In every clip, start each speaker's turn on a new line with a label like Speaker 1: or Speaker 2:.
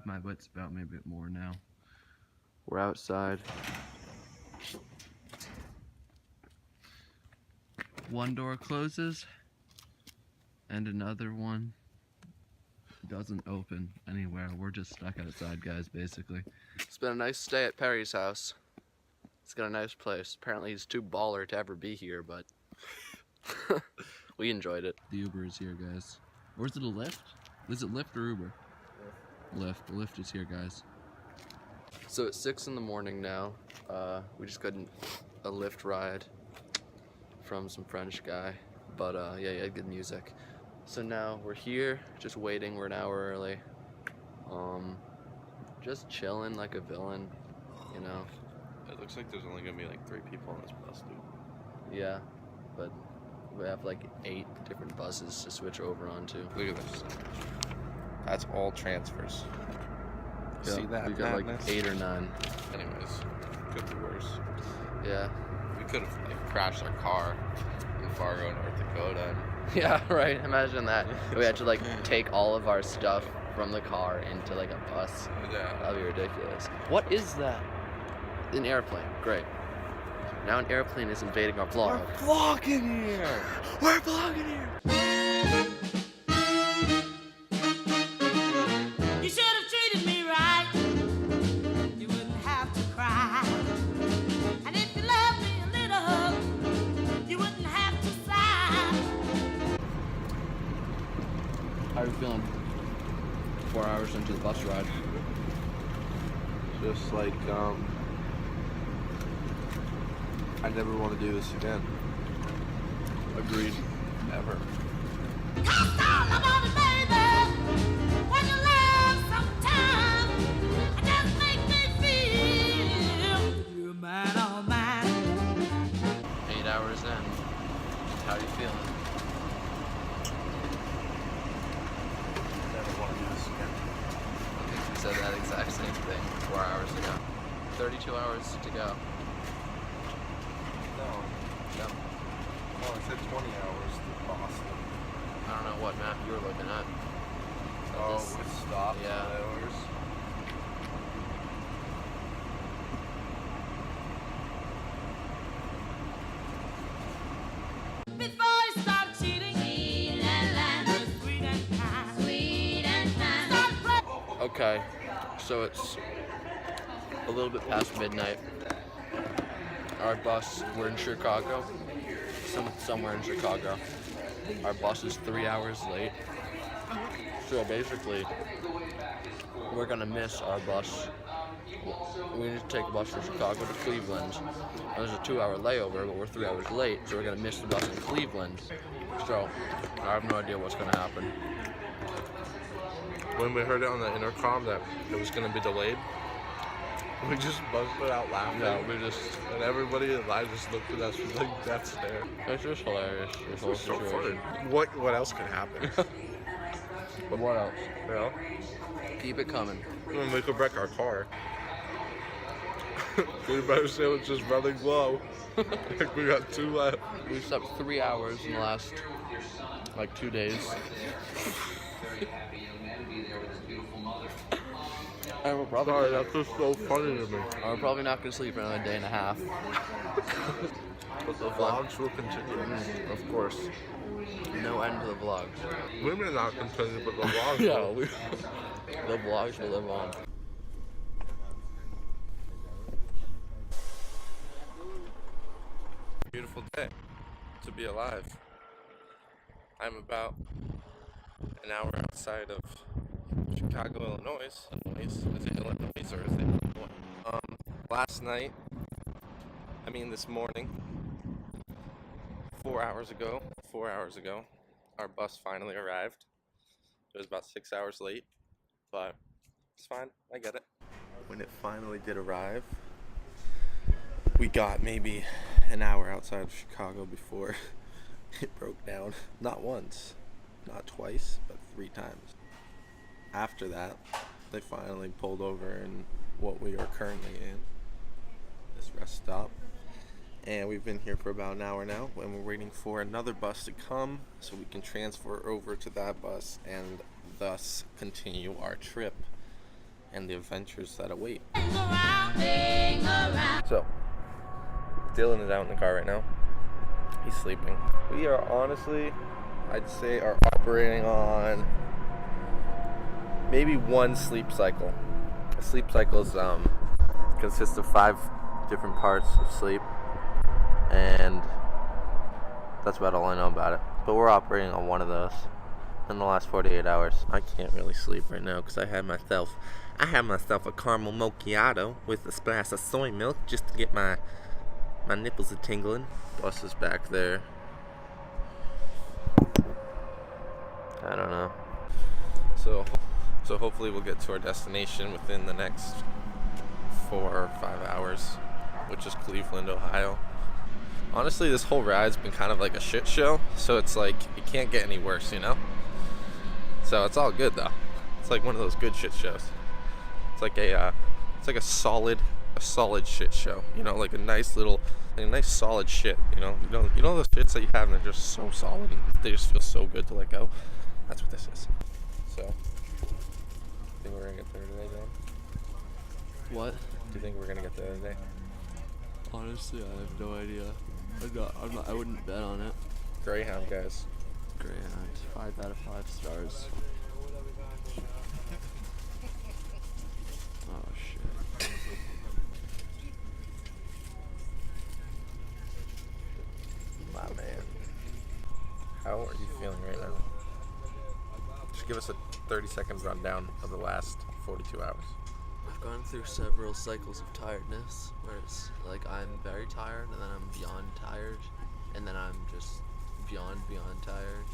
Speaker 1: my wits about me a bit more now. We're outside. One door closes and another one doesn't open anywhere. We're just stuck outside, guys, basically. It's been a nice stay at Perry's house. It's got a nice place. Apparently he's too baller to ever be here, but we enjoyed it. The Uber is here, guys. Or is it a Lyft? Is it Lyft or Uber? Lyft. The Lyft is here, guys. So it's 6 in the morning now. We just got a Lyft ride from some French guy. But yeah, he had good music. So now we're here, just waiting. We're an hour early. Just chilling like a villain, you know.
Speaker 2: It looks like there's only gonna be like 3 people on this bus, dude.
Speaker 1: Yeah, but we have like 8 different buses to switch over onto.
Speaker 2: Look at this. That's all transfers.
Speaker 1: Yeah,
Speaker 2: see that?
Speaker 1: We got like 8 or 9.
Speaker 2: Anyways, could be worse.
Speaker 1: Yeah.
Speaker 2: We could have like crashed our car in Fargo, North Dakota.
Speaker 1: Yeah, right. Imagine that. We had to like take all of our stuff from the car into like a bus.
Speaker 2: Yeah.
Speaker 1: That'd be ridiculous. What is that? An airplane. Great. Now an airplane is invading our vlog.
Speaker 2: We're vlogging here!
Speaker 1: We're vlogging here!
Speaker 3: You should have treated me right. You wouldn't have to cry. And if you loved me a little, you wouldn't have to sigh.
Speaker 1: How are you feeling? 4 hours into the bus ride.
Speaker 2: Just like, I never want to do this again.
Speaker 1: Agreed.
Speaker 2: Ever.
Speaker 3: Cost all about it, baby. When you love sometimes, it just makes me feel you're mine, oh mine.
Speaker 1: 8 hours in. How are you feeling?
Speaker 2: Never want to do this again.
Speaker 1: I think we said that exact same thing 4 hours ago. 32 hours to go.
Speaker 2: No.
Speaker 1: Yep.
Speaker 2: No, I said 20 hours to Boston.
Speaker 1: I don't know what map you were looking at.
Speaker 2: Oh,
Speaker 1: This-
Speaker 2: with stops
Speaker 1: yeah.
Speaker 2: and hours.
Speaker 3: Before you start cheating, sweet and kind. Start playing.
Speaker 1: Okay, so it's a little bit past midnight. Our bus, we're in Chicago, somewhere in Chicago. Our bus is 3 hours late. So basically, we're gonna miss our bus. We need to take a bus from Chicago to Cleveland. And there's a 2-hour layover, but we're 3 hours late, so we're gonna miss the bus in Cleveland. So I have no idea what's gonna happen.
Speaker 2: When we heard it on the intercom that it was going to be delayed, we just busted out laughing.
Speaker 1: Yeah, we just,
Speaker 2: And everybody in line just looked at us with like death stare.
Speaker 1: it's just hilarious. This whole
Speaker 2: It was so
Speaker 1: situation.
Speaker 2: funny. What else could happen?
Speaker 1: But what else?
Speaker 2: You know?
Speaker 1: Keep it coming.
Speaker 2: And we could wreck our car. We better say it's just running low. Like we got 2 left.
Speaker 1: We slept 3 hours in the last, like, 2 days. And we're probably,
Speaker 2: Sorry, that's just so funny to me.
Speaker 1: we're probably not going to sleep for another day and a half.
Speaker 2: But the vlogs will continue.
Speaker 1: Of course. No end to the vlogs.
Speaker 2: We may not continue, but the vlogs
Speaker 1: Yeah,
Speaker 2: will.
Speaker 1: the vlogs will live on.
Speaker 2: Beautiful day to be alive. I'm about an hour outside of Chicago, Illinois. Is it Illinois or is it Illinois? Last night, this morning, 4 hours ago, our bus finally arrived. It was about 6 hours late, but it's fine, I get it. When it finally did arrive, we got maybe an hour outside of Chicago before it broke down. Not once, not twice, but 3 times. After that, they finally pulled over in what we are currently in, this rest stop. And we've been here for about an hour now, and we're waiting for another bus to come so we can transfer over to that bus and thus continue our trip. and the adventures that await.
Speaker 3: Hang around, hang around.
Speaker 2: So, Dylan is out in the car right now. He's sleeping. We are honestly, I'd say, are operating on maybe one sleep cycle. A sleep cycle is, consists of 5 different parts of sleep, and that's about all I know about it. But we're operating on one of those in the last 48 hours. I can't really sleep right now because I had myself a caramel macchiato with a splash of soy milk just to get my nipples a tingling. Bus is back there. I don't know. So hopefully we'll get to our destination within the next 4 or 5 hours, which is Cleveland, Ohio. Honestly, this whole ride's been kind of like a shit show, so it's like it can't get any worse, you know? So it's all good though. It's like one of those good shit shows. It's like a solid shit show, you know, like a nice solid shit, you know those shits that you have and they're just so solid and they just feel so good to let go. That's what this is. So, think we're gonna get there today, John?
Speaker 1: What?
Speaker 2: Do you think we're gonna get there today?
Speaker 1: Honestly, I have no idea. I wouldn't bet on it.
Speaker 2: Greyhound, guys.
Speaker 1: Greyhound, 5 out of 5 stars. Oh shit.
Speaker 2: My man. How are you feeling right now? Just give us a 30-second rundown of the last 42 hours.
Speaker 1: I've gone through several cycles of tiredness, where it's like I'm very tired, and then I'm beyond tired, and then I'm just beyond tired.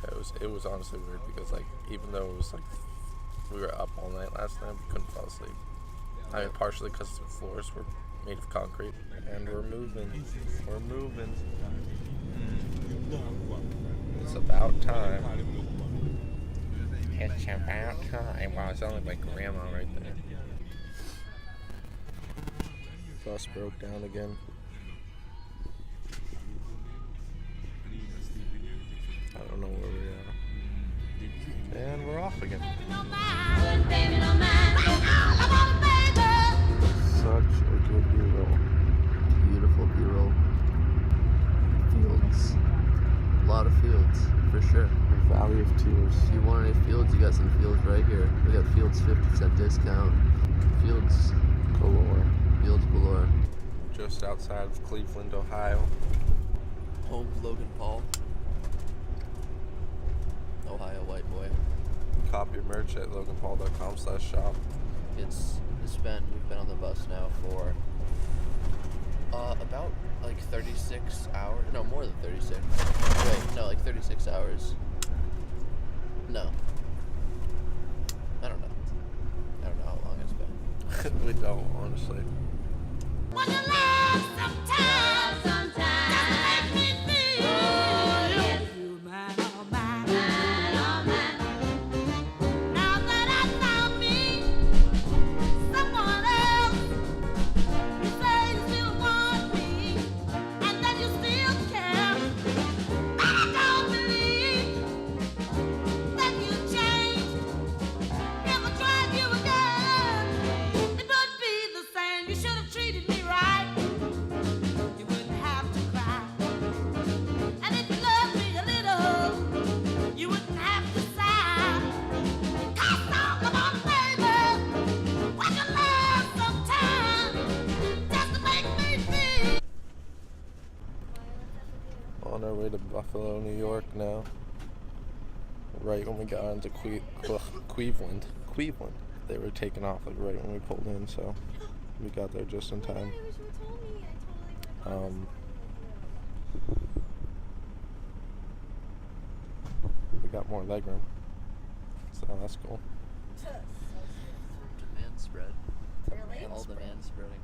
Speaker 2: Yeah, it was honestly weird because like even though it was like we were up all night last night, we couldn't fall asleep. I mean, partially because the floors were made of concrete, and we're moving. It's about time. It's about time. Wow, I sound like my grandma right there. Bus broke down again. I don't know where we are. And we're off again. Such a good B-roll.
Speaker 1: Beautiful B-roll. Fields. A lot of fields, for sure.
Speaker 2: Valley of Tears.
Speaker 1: If you want any fields, you got some fields right here. We got fields 50% discount. Fields
Speaker 2: Galore.
Speaker 1: Fields galore.
Speaker 2: Just outside of Cleveland, Ohio.
Speaker 1: Home of Logan Paul. Ohio white boy.
Speaker 2: Cop your merch at loganpaul.com/shop.
Speaker 1: We've been on the bus now for about like 36 hours. No, more than 36. Wait, no, like 36 hours. No. I don't know how long it's been.
Speaker 2: We don't, honestly.
Speaker 3: When you laugh sometimes, just make me feel you man, oh man, Now that I found me someone else, you say you still want me, and that you still care. I don't believe that you changed. If I tried you again, it would be the same. You should have treated me right. You wouldn't have to cry. And if you loved me a little, you wouldn't have to sigh. 'Cause talk about it, baby. When you laugh sometimes, just to make me feel.
Speaker 2: On our way to Buffalo, New York now. Right when we got into Cleveland. They were taking off like right when we pulled in, so we got there just in time. We got more legroom, so that's cool.
Speaker 1: Demand spread. All demand spreading.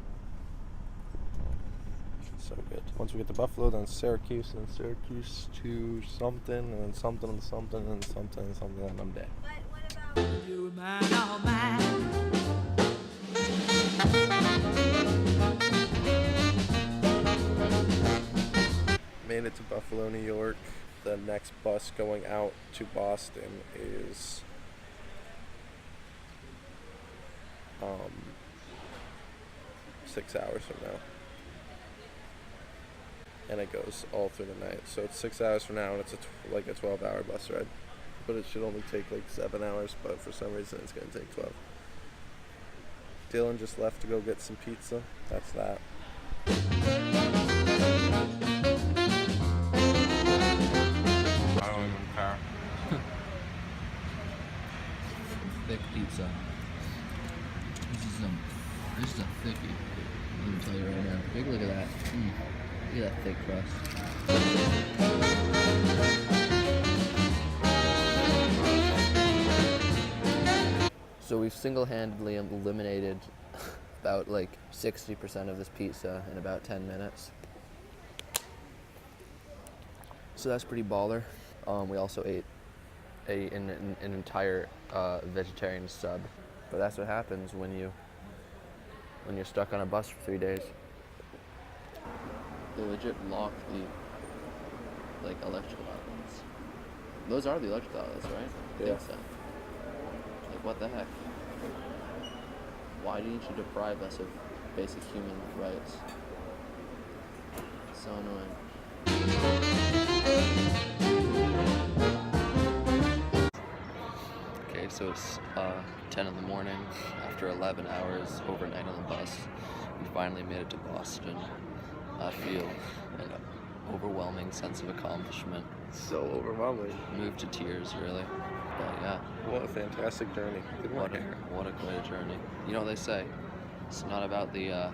Speaker 2: So good. Once we get to Buffalo, then Syracuse, and Syracuse to something, and then something, and something, and something, and something, and I'm dead.
Speaker 3: You man, oh man.
Speaker 2: Made it to Buffalo, New York. The next bus going out to Boston is 6 hours from now. And it goes all through the night. So it's 6 hours from now, and it's like a 12-hour bus ride. But it should only take like 7 hours, but for some reason it's going to take 12. Dylan just left to go get some pizza. That's that. I don't even care.
Speaker 1: Thick pizza. This is a thickie. Let me tell you right now. Take a look at that. Look at that thick crust. So we've single-handedly eliminated about like 60% of this pizza in about 10 minutes. So that's pretty baller. We also ate an entire vegetarian sub. But that's what happens when you're stuck on a bus for 3 days. They legit locked the electrical outlets. Those are the electrical outlets, right? I think so. Like, what the heck? Why didn't you deprive us of basic human rights? So annoying. Okay, so it's 10 in the morning. After 11 hours overnight on the bus, we finally made it to Boston. I feel an overwhelming sense of accomplishment.
Speaker 2: So overwhelming.
Speaker 1: Moved to tears, really. But yeah.
Speaker 2: What a fantastic journey.
Speaker 1: What a great journey. You know what they say? It's not about the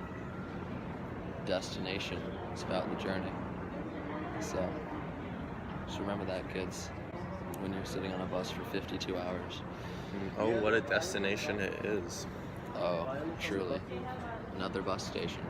Speaker 1: destination. It's about the journey. So just remember that, kids, when you're sitting on a bus for 52 hours.
Speaker 2: Oh, what a destination it is.
Speaker 1: Oh, truly. Another bus station.